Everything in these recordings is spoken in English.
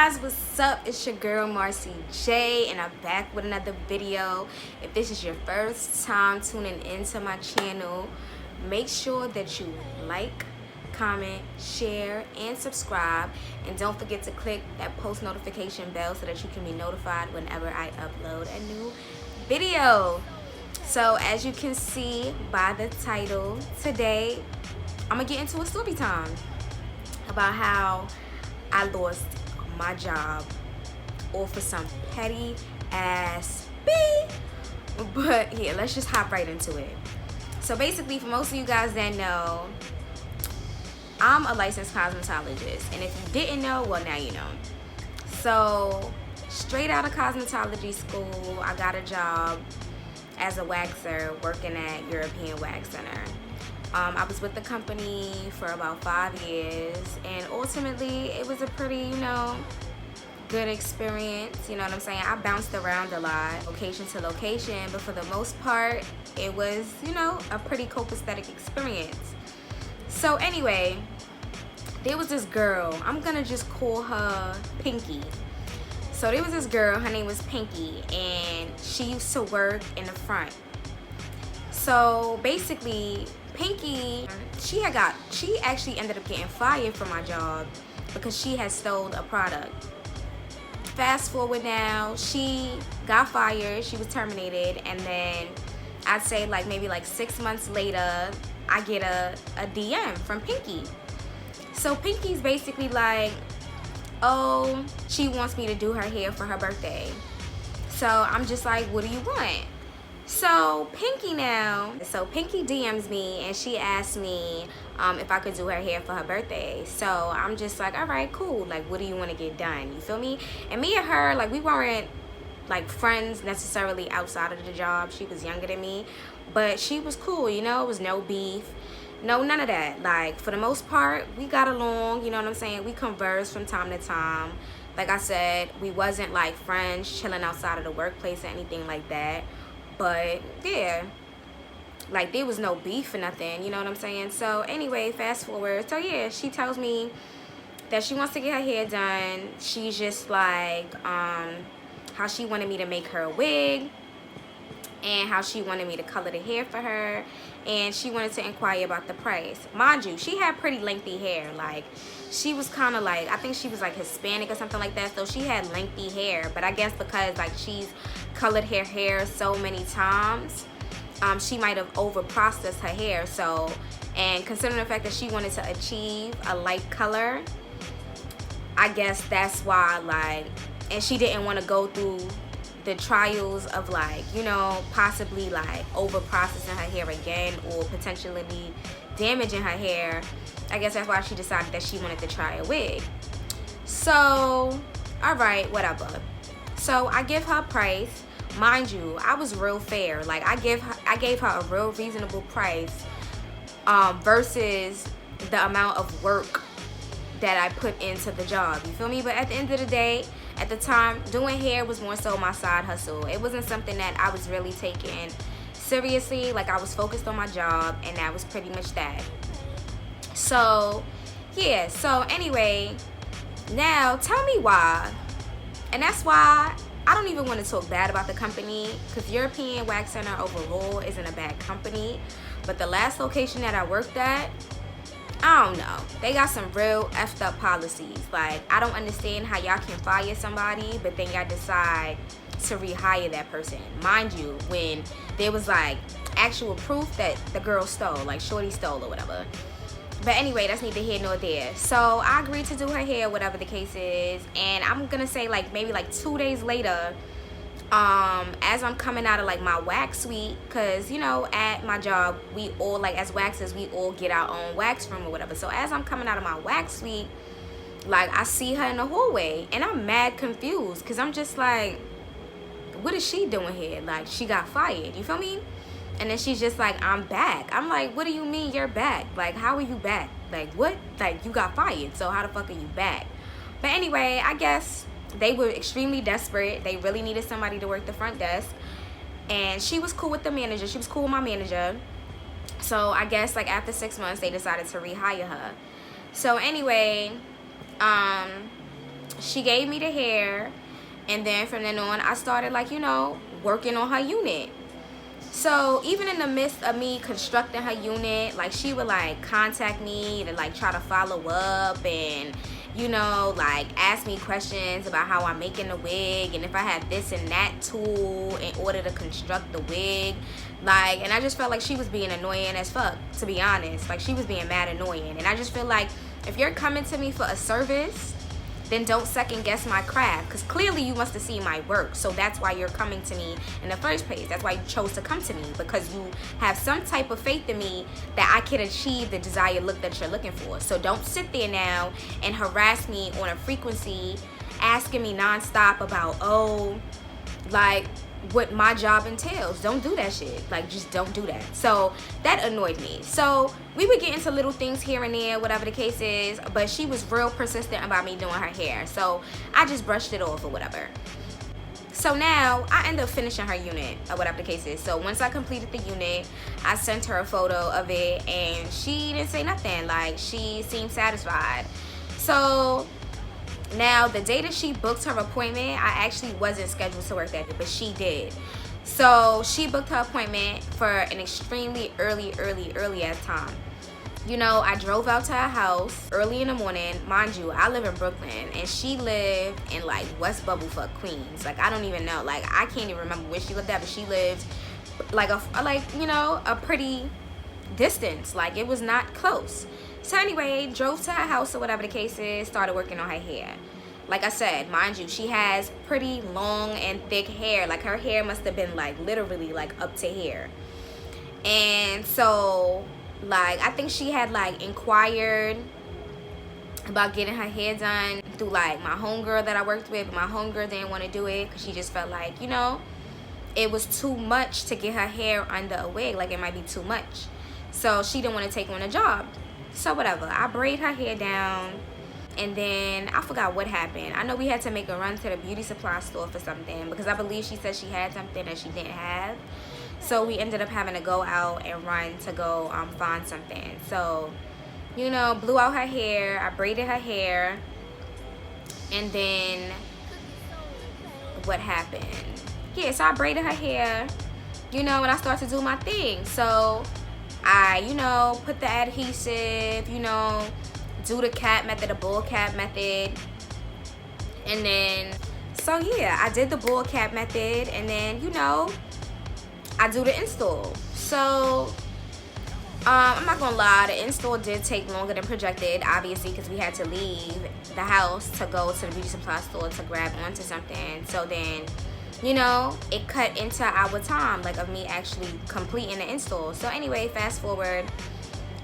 guys, what's up? It's your girl Marcy J, and I'm back with another video. If this is your first time tuning into my channel, make sure that you like, comment, share, and subscribe, and don't forget to click that post notification bell so that you can be notified whenever I upload a new video. So as you can see by the title, today I'm gonna get into a story time about how I lost my job or for some petty ass beef. But yeah, let's just hop right into it. So basically, for most of you guys that know, I'm a licensed cosmetologist, and if you didn't know, well, now you know. So straight out of cosmetology school, I got a job as a waxer working at European Wax Center. I was with the company for about 5 years, and ultimately it was a pretty, good experience. You know what I'm saying? I bounced around a lot, location to location, but for the most part, it was, a pretty copacetic experience. So anyway, there was this girl, I'm gonna just call her Pinky. So there was this girl, her name was Pinky, and she used to work in the front. So basically, Pinky, she actually ended up getting fired from my job because she had stole a product. Fast forward now, she got fired, she was terminated, and then I'd say maybe 6 months later, I get a DM from Pinky. So Pinky's basically like, oh, she wants me to do her hair for her birthday. So I'm just like, what do you want? So Pinky DMs me and she asked me if I could do her hair for her birthday. So I'm just like, all right, cool. What do you want to get done? You feel me? And me and her, we weren't friends necessarily outside of the job. She was younger than me, but she was cool. It was no beef, none of that. For the most part, we got along. You know what I'm saying? We conversed from time to time. Like I said, we wasn't friends chilling outside of the workplace or anything like that. But yeah, there was no beef or nothing, you know what I'm saying? So anyway, fast forward. So yeah, she tells me that she wants to get her hair done. She's just how she wanted me to make her a wig, and how she wanted me to color the hair for her, and she wanted to inquire about the price. Mind you, she had pretty lengthy hair. She was kind of I think she was Hispanic or something like that, so she had lengthy hair. But I guess because she's colored her hair so many times, she might have over processed her hair. So, and considering the fact that she wanted to achieve a light color, I guess that's why and she didn't want to go through the trials of possibly over processing her hair again or potentially damaging her hair. I guess that's why she decided that she wanted to try a wig. So all right, whatever. So I give her a price. Mind you, I was real fair. I gave her a real reasonable price versus the amount of work that I put into the job. You feel me? But at the end of the day, at the time, doing hair was more so my side hustle. It wasn't something that I was really taking seriously. I was focused on my job, and that was pretty much that. So yeah, so anyway, now tell me why. And that's why I don't even want to talk bad about the company, because European Wax Center overall isn't a bad company. But the last location that I worked at, I don't know. They got some real effed up policies. I don't understand how y'all can fire somebody, but then y'all decide to rehire that person. Mind you, when there was actual proof that the girl stole, Shorty stole or whatever. But anyway, that's neither here nor there. So I agreed to do her hair, whatever the case is. And I'm gonna say maybe 2 days later, as I'm coming out of my wax suite, because at my job we all as waxers, we all get our own wax room or whatever. So as I'm coming out of my wax suite, I see her in the hallway, and I'm mad confused, because I'm just what is she doing here? She got fired, you feel me? And then she's just I'm back. I'm what do you mean you're back? How are you back? What? You got fired, so how the fuck are you back? But anyway, I guess they were extremely desperate. They really needed somebody to work the front desk, and she was cool with the manager. She was cool with my manager. So I guess after 6 months, they decided to rehire her. So anyway, she gave me the hair, and then from then on I started, like, you know, working on her unit. So even in the midst of me constructing her unit, like, she would like contact me to like try to follow up and, you know, like ask me questions about how I'm making the wig and if I had this and that tool in order to construct the wig. Like, and I just felt like she was being annoying as fuck, to be honest. Like, she was being mad annoying. And I just feel like if you're coming to me for a service, then don't second guess my craft, because clearly you must have seen my work. So that's why you're coming to me in the first place. That's why you chose to come to me, because you have some type of faith in me that I can achieve the desired look that you're looking for. So don't sit there now and harass me on a frequency, asking me nonstop about, oh, like, what my job entails. Don't do that shit. Like, just don't do that. So that annoyed me. So we would get into little things here and there, whatever the case is, but she was real persistent about me doing her hair, so I just brushed it off or whatever. So now I end up finishing her unit or whatever the case is. So once I completed the unit, I sent her a photo of it and she didn't say nothing. Like, she seemed satisfied. So now, the day that she booked her appointment, I actually wasn't scheduled to work that day, but she did. So she booked her appointment for an extremely early ass time. You know, I drove out to her house early in the morning. Mind you, I live in Brooklyn, and she lived in like West Bubblefuck, Queens. Like, I don't even know. Like, I can't even remember where she lived at, but she lived like you know, a pretty distance. Like, it was not close. So anyway, drove to her house or whatever the case is, started working on her hair. Like I said, mind you, she has pretty long and thick hair. Like, her hair must have been like literally like up to here. And so, like, I think she had like inquired about getting her hair done through like my homegirl that I worked with, but my homegirl didn't want to do it because she just felt like, you know, it was too much to get her hair under a wig. Like, it might be too much. So she didn't want to take on a job. So whatever, I braid her hair down, and then I forgot what happened. I know we had to make a run to the beauty supply store for something, because I believe she said she had something that she didn't have. So we ended up having to go out and run to go find something. So, you know, blew out her hair, I braided her hair, and then what happened? Yeah, so I braided her hair, you know, and I started to do my thing. So I, you know, put the adhesive, you know, do the cap method, the bull cap method. And then, so yeah, I did the bull cap method, and then, you know, I do the install. So, I'm not gonna lie, the install did take longer than projected, obviously, because we had to leave the house to go to the beauty supply store to grab onto something. So then, you know, it cut into our time, like, of me actually completing the install. So anyway, fast forward.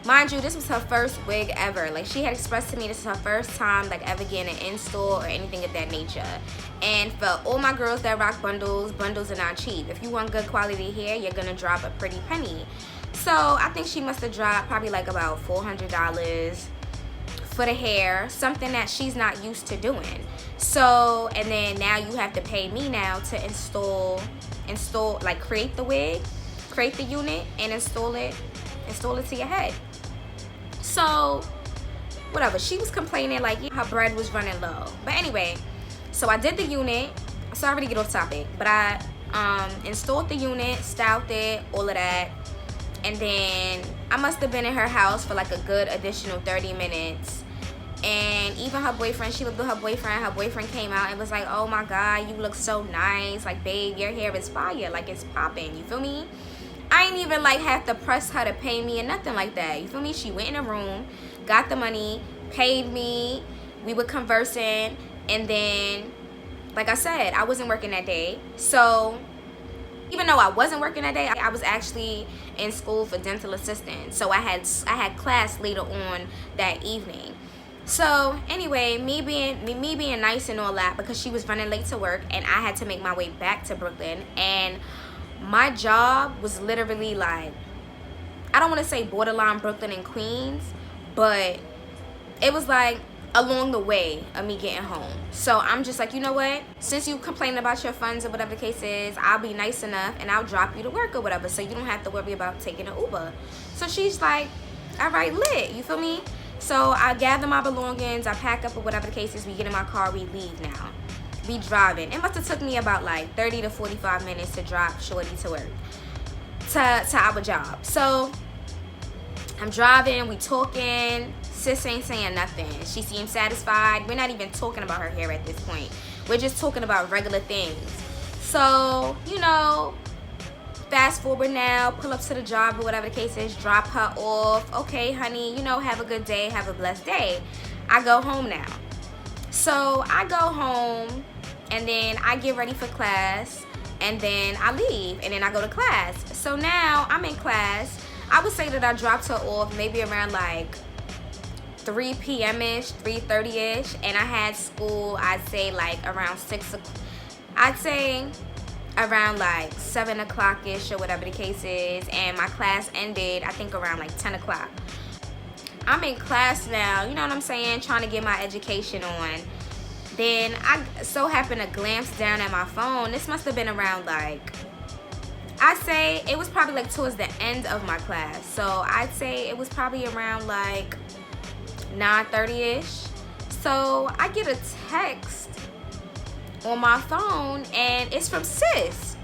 Mind you, this was her first wig ever. Like, she had expressed to me this is her first time, like, ever getting an install or anything of that nature. And for all my girls that rock bundles, bundles are not cheap. If you want good quality hair, you're gonna drop a pretty penny. So I think she must have dropped probably like about $400 for the hair, something that she's not used to doing. So, and then now you have to pay me now to install, like, create the wig, create the unit, and install it to your head. So, whatever, she was complaining like, yeah, her bread was running low. But anyway, so I did the unit. Sorry to get off topic, but I installed the unit, styled it, all of that. And then I must have been in her house for like a good additional 30 minutes. And even her boyfriend, she looked at her boyfriend came out and was like, oh my God, you look so nice. Like, babe, your hair is fire. Like, it's popping. You feel me? I ain't even like have to press her to pay me or nothing like that. You feel me? She went in a room, got the money, paid me. We were conversing. And then, like I said, I wasn't working that day. So even though I wasn't working that day, I was actually in school for dental assistant. So I had class later on that evening. So anyway, me being nice and all that, because she was running late to work and I had to make my way back to Brooklyn, and my job was literally like, I don't want to say borderline Brooklyn and Queens, but it was like along the way of me getting home. So I'm just like, you know what, since you complaining about your funds or whatever the case is, I'll be nice enough and I'll drop you to work or whatever, so you don't have to worry about taking an Uber. So she's like, all right, lit, you feel me? So I gather my belongings, I pack up or whatever the case is, we get in my car, we leave now. We driving. It must have took me about like 30 to 45 minutes to drop shorty to work, to our job. So I'm driving, we talking, sis ain't saying nothing. She seems satisfied. We're not even talking about her hair at this point. We're just talking about regular things. So, you know, fast forward now, pull up to the job or whatever the case is, drop her off. Okay, honey, you know, have a good day, have a blessed day. I go home now. So I go home and then I get ready for class and then I leave and then I go to class. So now I'm in class. I would say that I dropped her off maybe around like 3 p.m.-ish, 3:30-ish, and I had school, I'd say like around 6 o'clock. I'd say around like 7 o'clock-ish or whatever the case is, and my class ended I think around like 10 o'clock. I'm in class now, you know what I'm saying, trying to get my education on. Then I so happened to glance down at my phone. This must have been around like, I'd say it was probably like towards the end of my class. So I'd say it was probably around like 9:30-ish. So I get a text on my phone and it's from sis.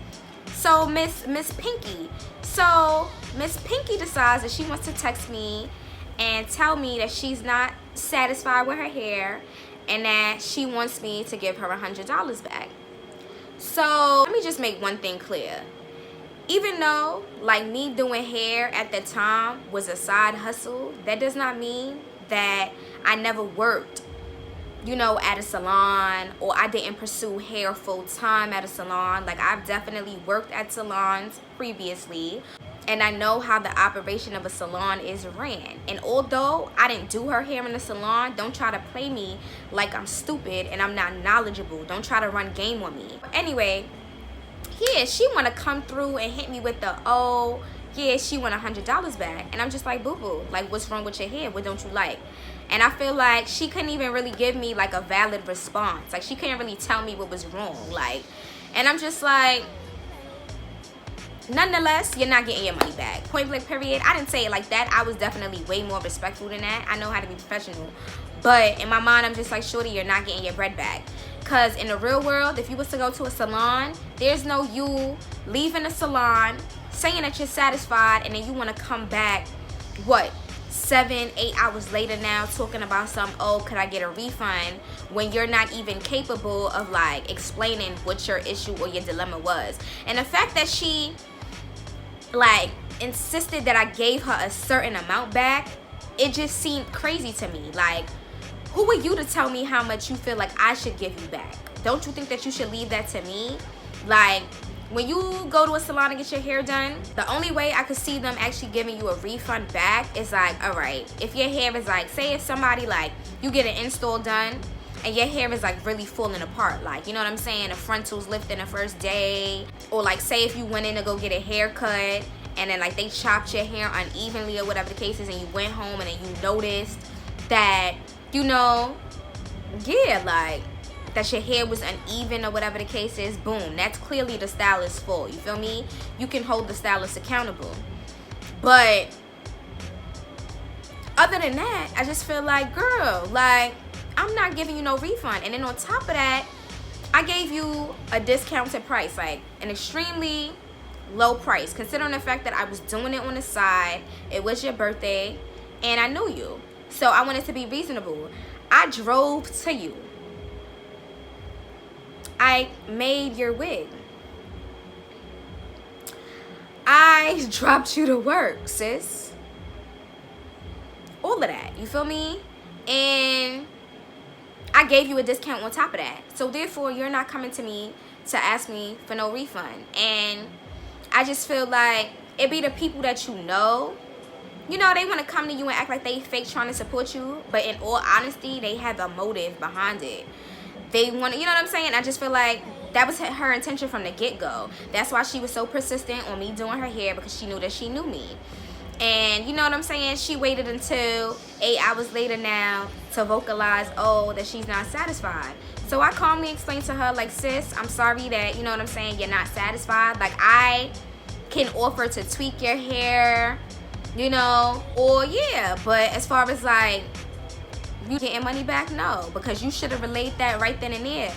So Miss Pinky. So Miss Pinky decides that she wants to text me and tell me that she's not satisfied with her hair and that she wants me to give her $100 back. So let me just make one thing clear. Even though like me doing hair at the time was a side hustle, that does not mean that I never worked, you know, at a salon, or I didn't pursue hair full time at a salon. Like I've definitely worked at salons previously and I know how the operation of a salon is ran. And although I didn't do her hair in the salon, don't try to play me like I'm stupid and I'm not knowledgeable. Don't try to run game on me. Anyway, yeah, she want to come through and hit me with the, oh, yeah, she want $100 back. And I'm just like, boo-boo, like, what's wrong with your hair? What don't you like? And I feel like she couldn't even really give me, like, a valid response. Like, she couldn't really tell me what was wrong. Like, and I'm just like, nonetheless, you're not getting your money back. Point blank, period. I didn't say it like that. I was definitely way more respectful than that. I know how to be professional. But in my mind, I'm just like, shorty, you're not getting your bread back. Because in the real world, if you was to go to a salon, there's no you leaving a salon, saying that you're satisfied, and then you want to come back, what, 7, 8 hours later now, talking about some, oh, could I get a refund, when you're not even capable of, like, explaining what your issue or your dilemma was. And the fact that she, like, insisted that I gave her a certain amount back, it just seemed crazy to me. Like, who are you to tell me how much you feel like I should give you back? Don't you think that you should leave that to me? Like, when you go to a salon and get your hair done, the only way I could see them actually giving you a refund back is like, all right, if your hair is like, say if somebody like, you get an install done and your hair is like really falling apart, like, you know what I'm saying, the frontals lifting the first day, or like say if you went in to go get a haircut and then like they chopped your hair unevenly or whatever the case is, and you went home and then you noticed that, you know, yeah, like that your hair was uneven or whatever the case is, boom, that's clearly the stylist's fault. You feel me? You can hold the stylist accountable. But other than that, I just feel like, girl, like, I'm not giving you no refund. And then on top of that, I gave you a discounted price, like an extremely low price, considering the fact that I was doing it on the side, it was your birthday, and I knew you. So I wanted to be reasonable. I drove to you. I made your wig. I dropped you to work, sis. All of that, you feel me? And I gave you a discount on top of that. So therefore, you're not coming to me to ask me for no refund. And I just feel like it be the people that you know, they want to come to you and act like they fake trying to support you, but in all honesty, they have a motive behind it. They want to, you know what I'm saying? I just feel like that was her intention from the get-go. That's why she was so persistent on me doing her hair, because she knew that she knew me. And you know what I'm saying? She waited until 8 hours later now to vocalize, oh, that she's not satisfied. So I calmly explained to her, like, sis, I'm sorry that, you know what I'm saying, you're not satisfied. Like, I can offer to tweak your hair, or yeah, but as far as like You getting money back? No, because you should have relayed that right then and there.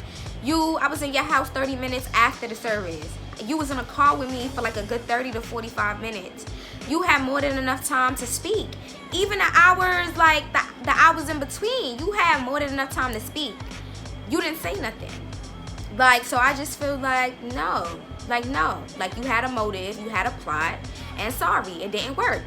I was in your house 30 minutes after the service. You was in a car with me for like a good 30 to 45 minutes. You had more than enough time to speak. Even the hours, like the hours in between, you had more than enough time to speak. You didn't say nothing. Like, so I just feel like, no. Like, no. Like, you had a motive, you had a plot, and sorry, it didn't work.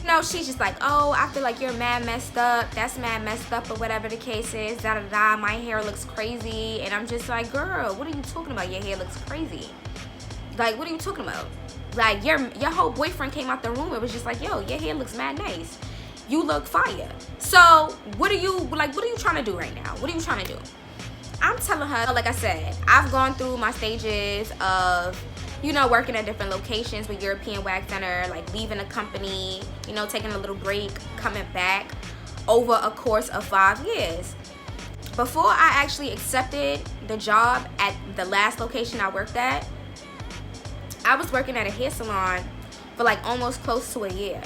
No, she's just like, oh, I feel like you're mad messed up. That's mad messed up, or whatever the case is. Da da da. My hair looks crazy, and I'm just like, girl, what are you talking about? Your hair looks crazy. Like, what are you talking about? Like, your whole boyfriend came out the room. It was just like, yo, your hair looks mad nice. You look fire. So, what are you trying to do right now? What are you trying to do? I'm telling her, like I said, I've gone through my stages of, you know, working at different locations with European Wax Center, like leaving a company, you know, taking a little break, coming back over a course of 5 years. Before I actually accepted the job at the last location I worked at, I was working at a hair salon for like almost close to a year.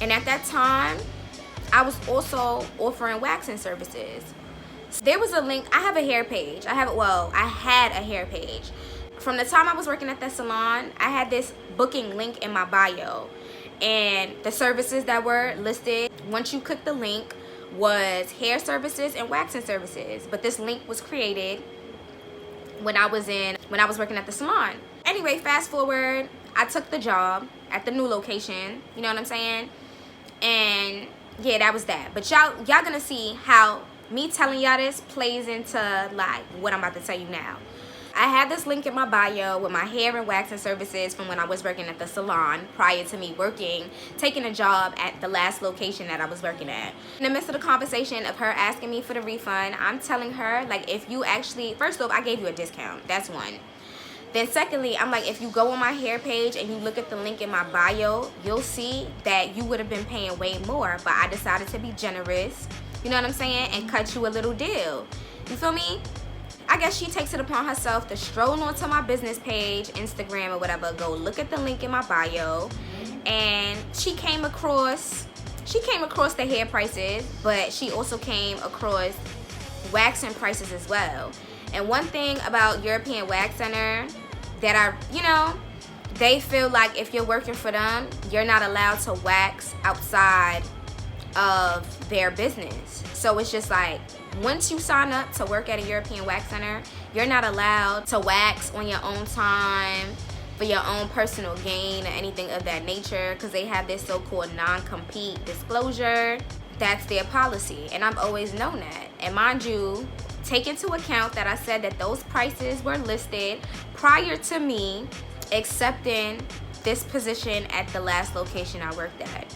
And at that time, I was also offering waxing services. There was a link. I have a hair page. I had a hair page. From the time I was working at that salon, I had this booking link in my bio. And the services that were listed, once you click the link, was hair services and waxing services. But this link was created when I was working at the salon. Anyway, fast forward, I took the job at the new location. You know what I'm saying? And yeah, that was that. But y'all gonna see how me telling y'all this plays into like what I'm about to tell you now. I had this link in my bio with my hair and waxing services from when I was working at the salon prior to me taking a job at the last location that I was working at. In the midst of the conversation of her asking me for the refund, I'm telling her, like, if you actually, first off, I gave you a discount. That's one. Then secondly, I'm like, if you go on my hair page and you look at the link in my bio, you'll see that you would have been paying way more, but I decided to be generous, you know what I'm saying, and cut you a little deal. You feel me? I guess she takes it upon herself to stroll onto my business page, Instagram or whatever, go look at the link in my bio, and she came across the hair prices, but she also came across waxing prices as well. And one thing about European Wax Center that they feel like if you're working for them, you're not allowed to wax outside of their business. So it's just like, once you sign up to work at a European Wax Center, you're not allowed to wax on your own time for your own personal gain or anything of that nature, because they have this so-called non-compete disclosure. That's their policy, and I've always known that. And mind you, take into account that I said that those prices were listed prior to me accepting this position at the last location I worked at.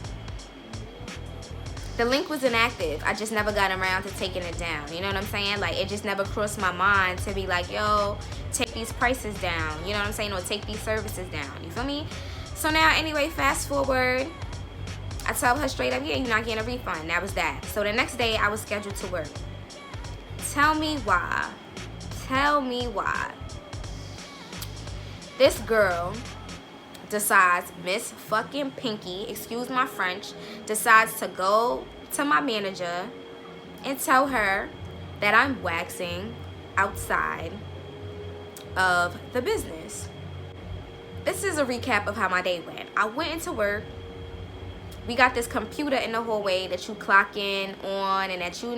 The link was inactive. I just never got around to taking it down. You know what I'm saying? Like, it just never crossed my mind to be like, yo, take these prices down. You know what I'm saying? Or take these services down. You feel me? So now, anyway, fast forward. I tell her straight up, yeah, you're not getting a refund. That was that. So the next day, I was scheduled to work. Tell me why. Tell me why. This girl decides, Miss fucking Pinky, excuse my French, decides to go to my manager and tell her that I'm waxing outside of the business. This is a recap of how my day went. I went into work. We got this computer in the hallway that you clock in on, and that you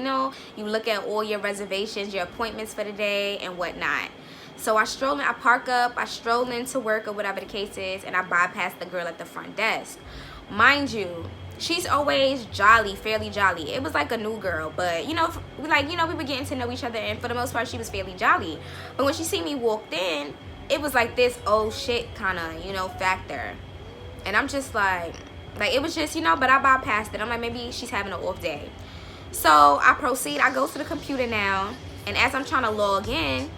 look at all your reservations, your appointments for the day and whatnot. So I park up, I stroll into work or whatever the case is, and I bypass the girl at the front desk. Mind you, she's always jolly, fairly jolly. It was like a new girl, but we were getting to know each other, and for the most part, she was fairly jolly. But when she see me walked in, it was like this oh shit kind of, factor. And I'm just like it was just, but I bypassed it. I'm like, maybe she's having an off day. So I proceed, I go to the computer now, and as I'm trying to log in,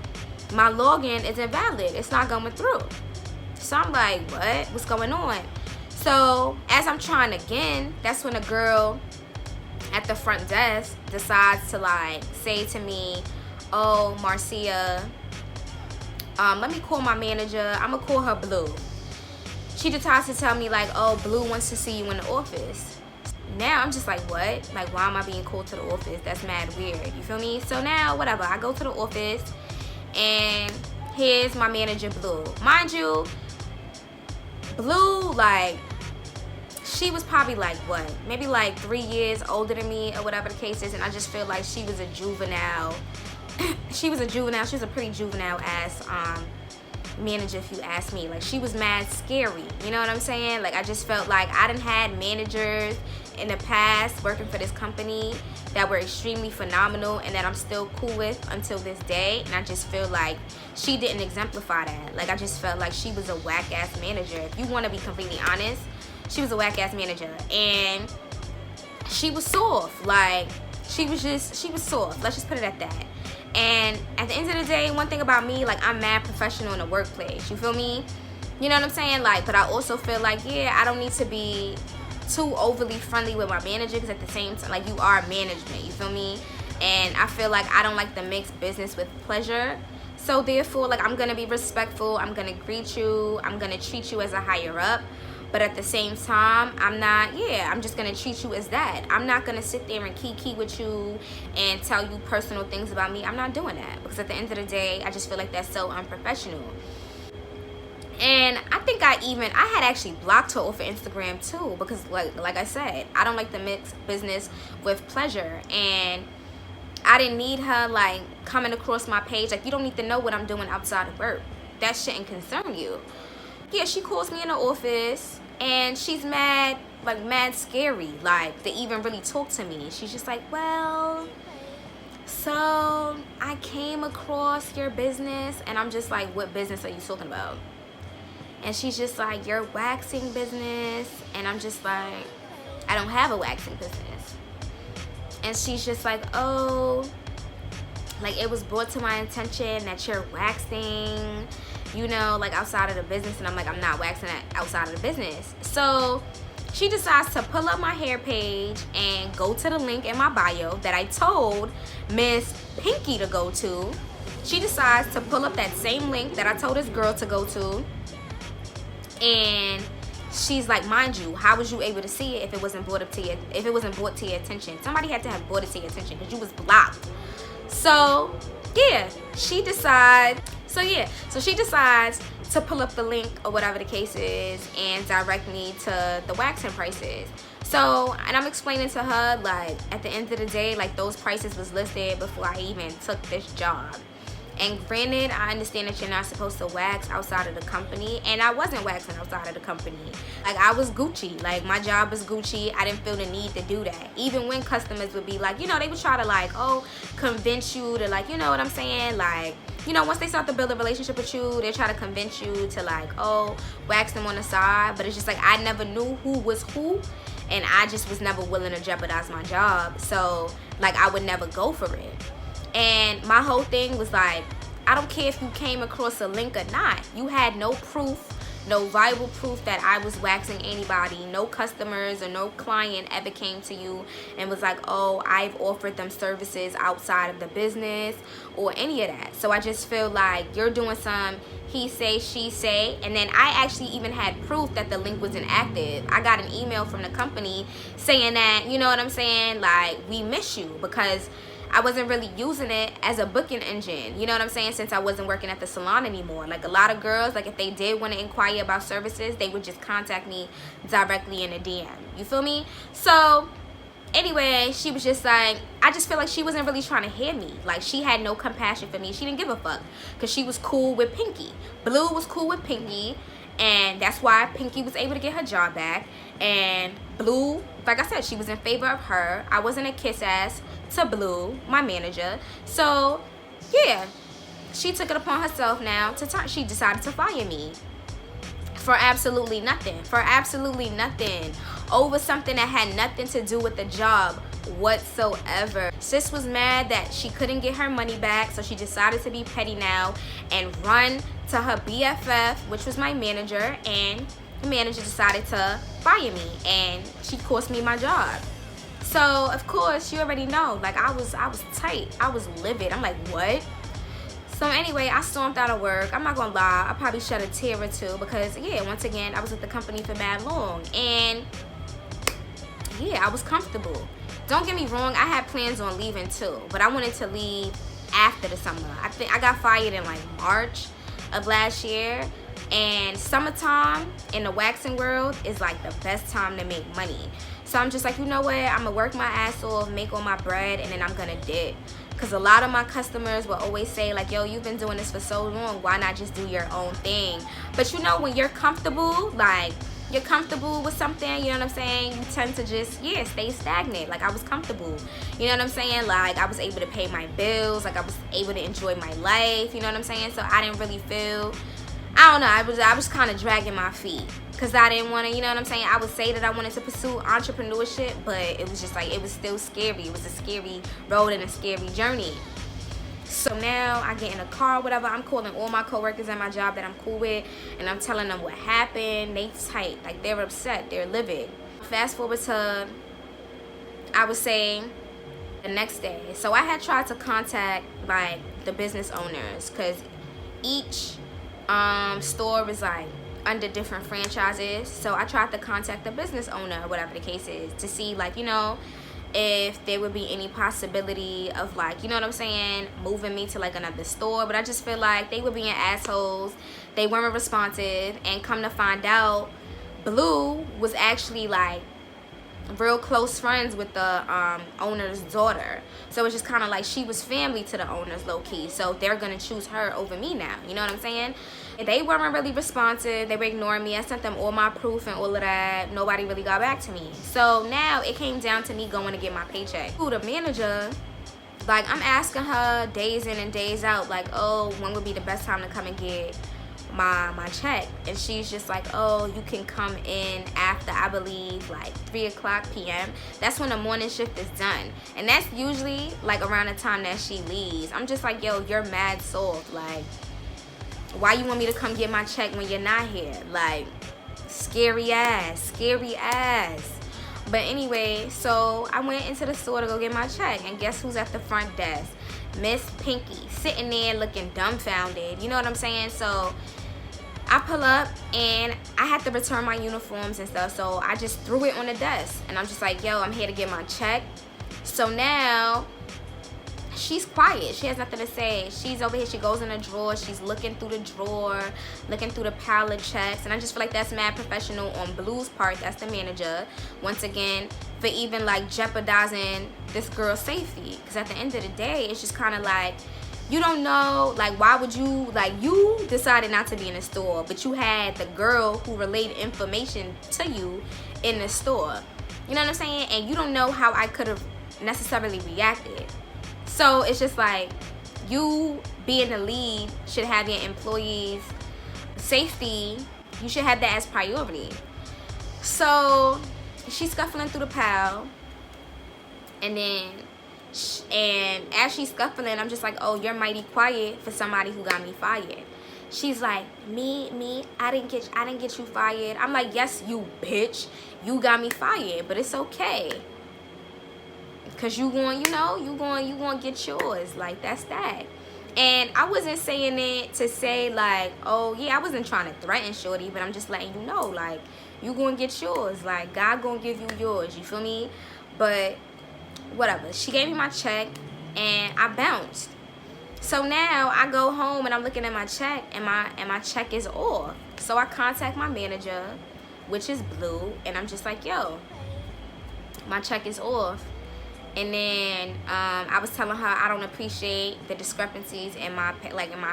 my login is invalid. It's not going through. So I'm like, what? What's going on? So as I'm trying again, that's when a girl at the front desk decides to say to me, oh, Marcia, let me call my manager. I'm gonna call her Blue. She decides to tell me oh, Blue wants to see you in the office. now I'm just like, what? Like, why am I being called to the office? That's mad weird. You feel me? So now, whatever. I go to the office, and here's my manager, Blue. Mind you, Blue, like, she was probably like, what? Maybe like 3 years older than me or whatever the case is. And I just feel like she was a juvenile. She was a pretty juvenile ass manager, if you ask me. Like, she was mad scary. You know what I'm saying? Like, I just felt like I done had managers in the past working for this company that were extremely phenomenal and that I'm still cool with until this day. And I just feel like she didn't exemplify that. Like, I just felt like she was a whack ass manager. If you want to be completely honest, she was a whack ass manager. And she was soft. Like, she was soft. Let's just put it at that. And at the end of the day, one thing about me, like, I'm mad professional in the workplace. You feel me? You know what I'm saying? Like, but I also feel like, yeah, I don't need to be too overly friendly with my manager, because at the same time, like, you are management. You feel me? And I feel like I don't like to mix business with pleasure. So therefore, like, I'm gonna be respectful. I'm gonna greet you. I'm gonna treat you as a higher up. But at the same time, I'm just gonna treat you as that. I'm not gonna sit there and kiki with you and tell you personal things about me. I'm not doing that, because at the end of the day, I just feel like that's so unprofessional. And I think I had actually blocked her off of Instagram too, because like I said, I don't like to mix business with pleasure. And I didn't need her like coming across my page. Like, you don't need to know what I'm doing outside of work. That shouldn't concern you. Yeah, she calls me in the office and she's mad scary, like, to even really talk to me. She's just like, well, so I came across your business. And I'm just like, what business are you talking about? And she's just like, your waxing business. And I'm just like, I don't have a waxing business. And she's just like, oh, like, it was brought to my attention that you're waxing, you know, like, outside of the business. And I'm like, I'm not waxing outside of the business. So she decides to pull up my hair page and go to the link in my bio that I told Miss Pinky to go to. She decides to pull up that same link that I told this girl to go to. And she's like, mind you, how was you able to see it if it wasn't brought to your attention? Somebody had to have brought it to your attention, because you was blocked. So yeah, she decides to pull up the link or whatever the case is and direct me to the waxing prices. So, and I'm explaining to her, like, at the end of the day, like, those prices was listed before I even took this job. And granted, I understand that you're not supposed to wax outside of the company, and I wasn't waxing outside of the company. Like, I was Gucci. Like, my job was Gucci. I didn't feel the need to do that. Even when customers would be like, you know, they would try to, like, oh, convince you to, like, you know what I'm saying? Like, you know, once they start to build a relationship with you, they try to convince you to, like, oh, wax them on the side. But it's just like, I never knew who was who, and I just was never willing to jeopardize my job. So, like, I would never go for it. And my whole thing was like, I don't care if you came across a link or not. You had no proof, no viable proof that I was waxing anybody. No customers or no client ever came to you and was like, oh, I've offered them services outside of the business or any of that. So I just feel like you're doing some he say, she say. And then I actually even had proof that the link was inactive. I got an email from the company saying that, you know what I'm saying, like, we miss you, because I wasn't really using it as a booking engine, you know what I'm saying, since I wasn't working at the salon anymore. Like, a lot of girls, like, if they did want to inquire about services, they would just contact me directly in a DM. You feel me? So anyway, she was just like, I just feel like she wasn't really trying to hear me. Like, she had no compassion for me. She didn't give a fuck, because she was cool with Pinky. Blue was cool with Pinky, and that's why Pinky was able to get her job back. And Blue, like I said, she was in favor of her. I wasn't a kiss ass to Blue, my manager. So yeah, she took it upon herself now she decided to fire me for absolutely nothing, over something that had nothing to do with the job whatsoever. Sis was mad that she couldn't get her money back, so she decided to be petty now and run to her BFF, which was my manager, and the manager decided to fire me, and she cost me my job. So of course, you already know, like, I was tight, I was livid. I'm like, what? So anyway, I stormed out of work. I'm not gonna lie, I probably shed a tear or two, because yeah, once again, I was with the company for mad long. And yeah, I was comfortable. Don't get me wrong, I had plans on leaving too, but I wanted to leave after the summer. I think I got fired in like March of last year, and summertime in the waxing world is like the best time to make money. So I'm just like, you know what, I'm gonna work my ass off, make all my bread, and then I'm gonna dip. Because a lot of my customers will always say like, yo, you've been doing this for so long, why not just do your own thing? But you know, when you're comfortable, like you're comfortable with something, you know what I'm saying, you tend to just, yeah, stay stagnant. Like I was comfortable, you know what I'm saying, like I was able to pay my bills, like I was able to enjoy my life, you know what I'm saying. So I didn't really feel, I don't know, I was kind of dragging my feet because I didn't want to, you know what I'm saying. I would say that I wanted to pursue entrepreneurship, but it was just like, it was still scary. It was a scary road and a scary journey. So now I get in a car, whatever, I'm calling all my coworkers at my job that I'm cool with, and I'm telling them what happened. They tight, like they're upset, they're livid. Fast forward to, I would say, the next day. So I had tried to contact like the business owners, because each store is like under different franchises. So I tried to contact the business owner, whatever the case is, to see like, you know, if there would be any possibility of like, you know what I'm saying, moving me to like another store. But I just feel like they were being assholes, they weren't responsive, and come to find out, Blue was actually like real close friends with the owner's daughter. So it's just kind of like she was family to the owners, low-key. So they're gonna choose her over me now, you know what I'm saying. They weren't really responsive, they were ignoring me. I sent them all my proof and all of that. Nobody really got back to me. So now it came down to me going to get my paycheck. Who, the manager, like I'm asking her days in and days out, like, oh, when would be the best time to come and get my check? And she's just like, oh, you can come in after, I believe, like 3 o'clock p.m. That's when the morning shift is done, and that's usually like around the time that she leaves. I'm just like, yo, you're mad soft. Like, why you want me to come get my check when you're not here? Like, scary ass. But anyway, so I went into the store to go get my check, and guess who's at the front desk? Miss Pinky, sitting there looking dumbfounded, you know what I'm saying. So I pull up and I had to return my uniforms and stuff, so I just threw it on the desk, and I'm just like, yo, I'm here to get my check. So now she's quiet, she has nothing to say. She's over here, she goes in the drawer, she's looking through the drawer, looking through the pile of checks, and I just feel like that's mad professional on Blue's part, that's the manager, once again, for even like jeopardizing this girl's safety. Because at the end of the day, it's just kind of like, you don't know, like, why would you, like, you decided not to be in the store, but you had the girl who relayed information to you in the store, you know what I'm saying, and you don't know how I could have necessarily reacted. So it's just like, you being the lead should have your employees' safety, you should have that as priority. So she's scuffling through the pile, and as she's scuffling, I'm just like, oh, you're mighty quiet for somebody who got me fired. She's like, me, I didn't get you fired. I'm like, yes, you bitch, you got me fired, but it's okay. Cause you going to get yours. Like, that's that. And I wasn't saying it to say like, oh yeah, I wasn't trying to threaten shorty, but I'm just letting you know, like, you going to get yours. Like, God going to give you yours, you feel me? But whatever, she gave me my check and I bounced. So now I go home and I'm looking at my check, and my check is off. So I contact my manager, which is Blue, and I'm just like, yo, my check is off. And then I was telling her I don't appreciate the discrepancies in my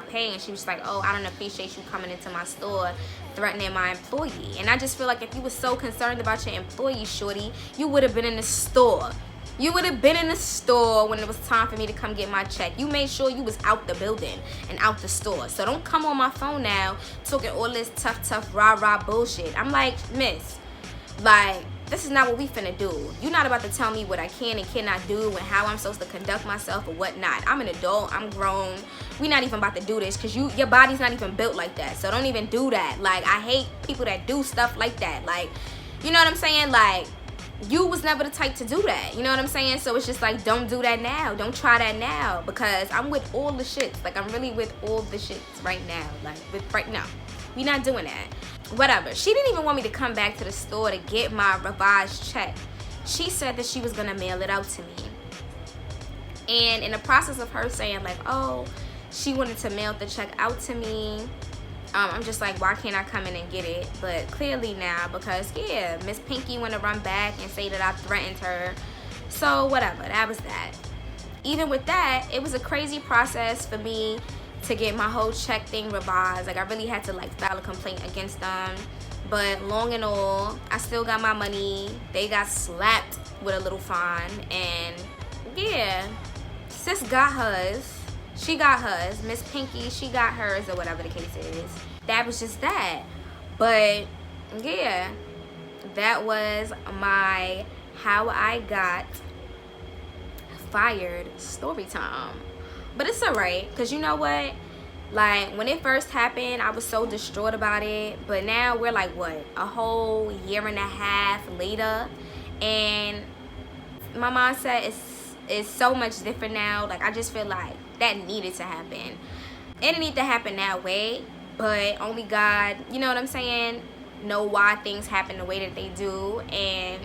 pay, and she was like, oh, I don't appreciate you coming into my store threatening my employee. And I just feel like if you were so concerned about your employee, shorty, you would have been in the store. You would have been in the store when it was time for me to come get my check. You made sure you was out the building and out the store. So don't come on my phone now talking all this tough rah bullshit. I'm like, miss, like, this is not what we finna do. You're not about to tell me what I can and cannot do and how I'm supposed to conduct myself or whatnot. I'm an adult, I'm grown. We're not even about to do this, because your body's not even built like that. So don't even do that. Like, I hate people that do stuff like that. Like, you know what I'm saying? Like, you was never the type to do that. You know what I'm saying? So it's just like, don't do that now. Don't try that now, because I'm with all the shits. Like, I'm really with all the shits right now. Like, right now. We're not doing that. Whatever. She didn't even want me to come back to the store to get my revised check. she said that she was gonna mail it out to me. And in the process of her saying like, oh, she wanted to mail the check out to me, I'm just like, why can't I come in and get it? But clearly now, because yeah, Miss Pinky want to run back and say that I threatened her. So whatever, that was that. Even with that, it was a crazy process for me to get my whole check thing revised. Like I really had to like file a complaint against them. But long and all, I still got my money. They got slapped with a little fine. And yeah, sis got hers. She got hers. Miss Pinky, she got hers, or whatever the case is. That was just that. But yeah, that was my how I got fired story time. But it's alright, because you know what? Like, when it first happened, I was so distraught about it. But now we're like, what? A whole year and a half later. And my mindset is so much different now. Like, I just feel like that needed to happen. It didn't need to happen that way. But only God, you know what I'm saying, know why things happen the way that they do. And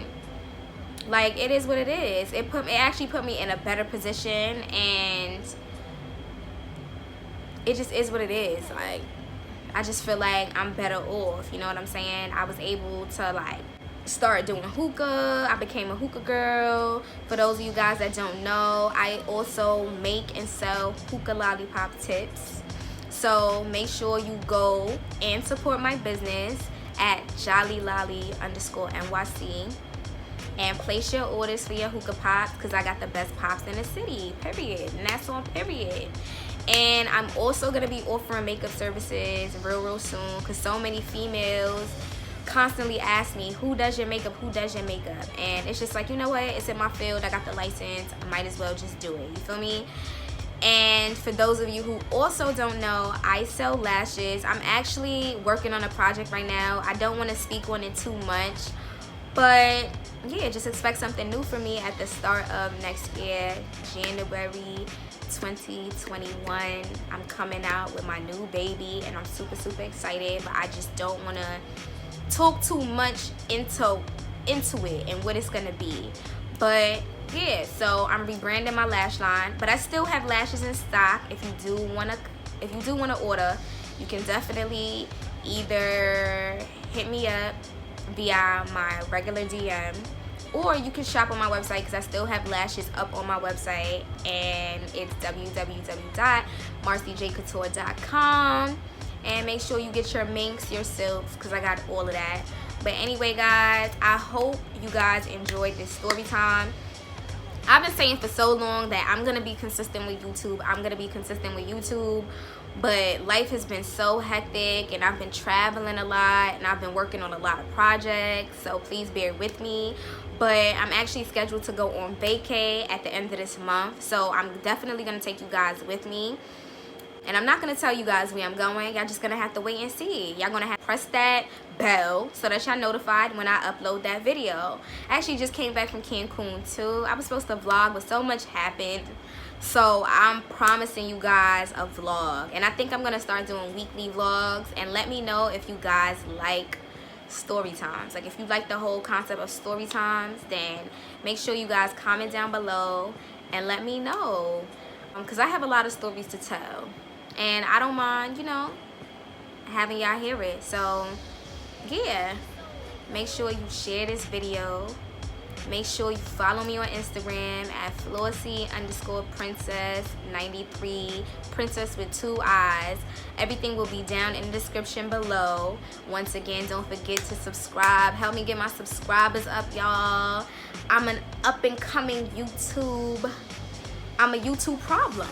like, it is what it is. It actually put me in a better position, and it just is what it is. Like, I just feel like I'm better off, you know what I'm saying? I was able to like start doing hookah. I became a hookah girl. For those of you guys that don't know, I also make and sell hookah lollipop tips. So make sure you go and support my business at jollylolly_NYC and place your orders for your hookah pops, because I got the best pops in the city, period. And that's on period. And I'm also going to be offering makeup services real soon, because so many females constantly ask me, who does your makeup, who does your makeup? And it's just like, you know what, it's in my field, I got the license, I might as well just do it, you feel me? And for those of you who also don't know, I sell lashes. I'm actually working on a project right now. I don't want to speak on it too much, but yeah, just expect something new from me at the start of next year, January 2021. I'm coming out with my new baby, and I'm super excited, but I just don't want to talk too much into it and what it's gonna be. But yeah, so I'm rebranding my lash line, but I still have lashes in stock. If you do want to order, you can definitely either hit me up via my regular DM, or you can shop on my website, because I still have lashes up on my website, and it's www.marcyjcouture.com. And make sure you get your minks, your silks, because I got all of that. But anyway, guys, I hope you guys enjoyed this story time. I've been saying for so long that I'm going to be consistent with YouTube. But life has been so hectic, and I've been traveling a lot, and I've been working on a lot of projects. So please bear with me. But I'm actually scheduled to go on vacay at the end of this month. So I'm definitely going to take you guys with me. And I'm not going to tell you guys where I'm going. Y'all just going to have to wait and see. Y'all going to have to press that bell so that y'all notified when I upload that video. I actually just came back from Cancun too. I was supposed to vlog, but so much happened. So I'm promising you guys a vlog. And I think I'm going to start doing weekly vlogs. And let me know if you guys like story times. Like, if you like the whole concept of story times, then make sure you guys comment down below and let me know. Because I have a lot of stories to tell. And I don't mind, you know, having y'all hear it. So, yeah. Make sure you share this video. Make sure you follow me on Instagram at Flossie_princess93. Princess with 2 eyes. Everything will be down in the description below. Once again, don't forget to subscribe. Help me get my subscribers up, y'all. I'm an up-and-coming YouTube. I'm a YouTube problem.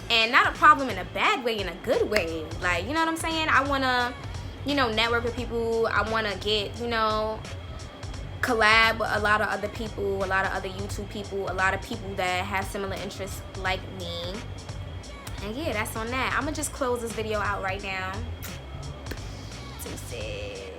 And not a problem in a bad way, in a good way. Like, you know what I'm saying? I want to, you know, network with people. I want to get, you know, collab with a lot of other people, a lot of other YouTube people, a lot of people that have similar interests like me. And yeah, that's on that. I'm going to just close this video out right now. Deuces.